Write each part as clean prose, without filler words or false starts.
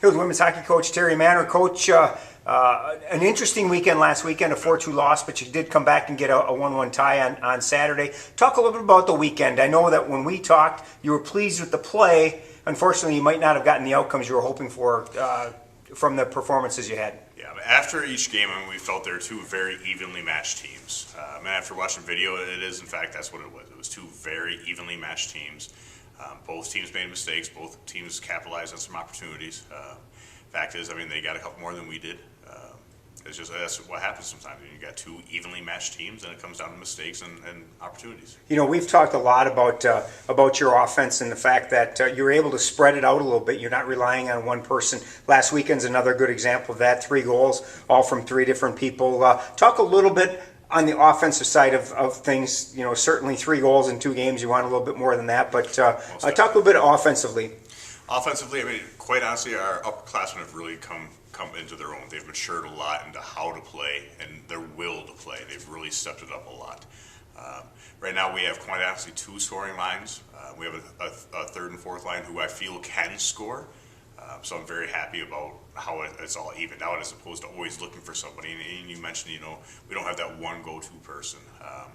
It was women's hockey coach Terry Mannor. Coach, an interesting weekend last weekend, a 4-2 loss, but you did come back and get a 1-1 tie on Saturday. Talk a little bit about the weekend. I know that when we talked, you were pleased with the play. Unfortunately, you might not have gotten the outcomes you were hoping for from the performances you had. Yeah, after each game, we felt there were two very evenly matched teams. And after watching video, it is, in fact, that's what it was. It was two very evenly matched teams. Both teams made mistakes. Both teams capitalized on some opportunities. Fact is, they got a couple more than we did. That's what happens sometimes. You got two evenly matched teams, and it comes down to mistakes and opportunities. You know, we've talked a lot about your offense and the fact that you're able to spread it out a little bit. You're not relying on one person. Last weekend's another good example of that. 3 goals, all from 3 different people. Talk a little bit on the offensive side of things. You know, certainly 3 goals in 2 games. You want a little bit more than that, but talk a little bit offensively. Offensively, quite honestly, our upperclassmen have really come into their own. They've matured a lot into how to play and their will to play. They've really stepped it up a lot. Right now, we have quite honestly 2 scoring lines. We have a third and fourth line who I feel can score. So I'm very happy about how it's all evened out as opposed to always looking for somebody. And you mentioned, we don't have that one go-to person.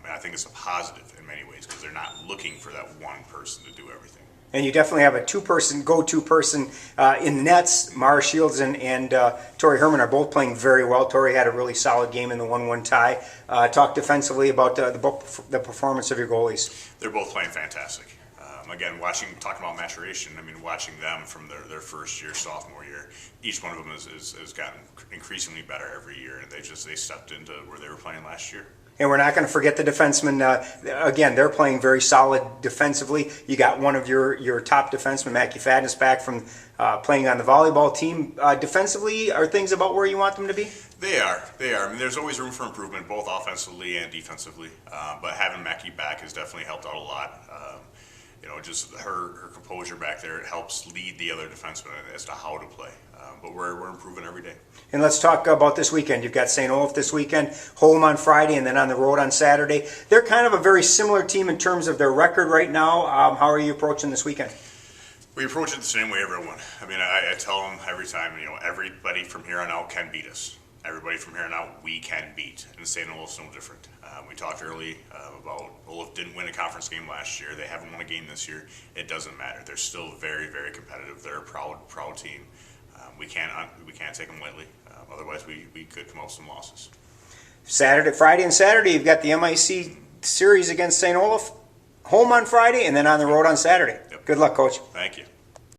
And I think it's a positive in many ways because they're not looking for that one person to do everything. And you definitely have a go-to person in the nets. Mara Shields and Tori Herman are both playing very well. Tori had a really solid game in the 1-1 tie. Talk defensively about the performance of your goalies. They're both playing fantastic. Again, talking about maturation, watching them from their first year, sophomore year, each one of them has gotten increasingly better every year, and they stepped into where they were playing last year. And we're not going to forget the defensemen. Again, they're playing very solid defensively. You got one of your top defensemen, Mackie Fadness, back from playing on the volleyball team. Defensively, are things about where you want them to be? They are. There's always room for improvement, both offensively and defensively. But having Mackie back has definitely helped out a lot. Just her composure back there, it helps lead the other defensemen as to how to play. But we're improving every day. And let's talk about this weekend. You've got St Olaf this weekend, home on Friday, and then on the road on Saturday. They're kind of a very similar team in terms of their record right now. How are you approaching this weekend? We approach it the same way everyone. I tell them every time, everybody from here on out can beat us. Everybody from here on out, we can beat. And St. Olaf's no different. We talked early about Olaf didn't win a conference game last year. They haven't won a game this year. It doesn't matter. They're still very, very competitive. They're a proud team. We can't take them lightly. Otherwise, we could come out with some losses. Friday and Saturday, you've got the MIC series against St. Olaf, home on Friday, and then on the road on Saturday. Yep. Good luck, Coach. Thank you.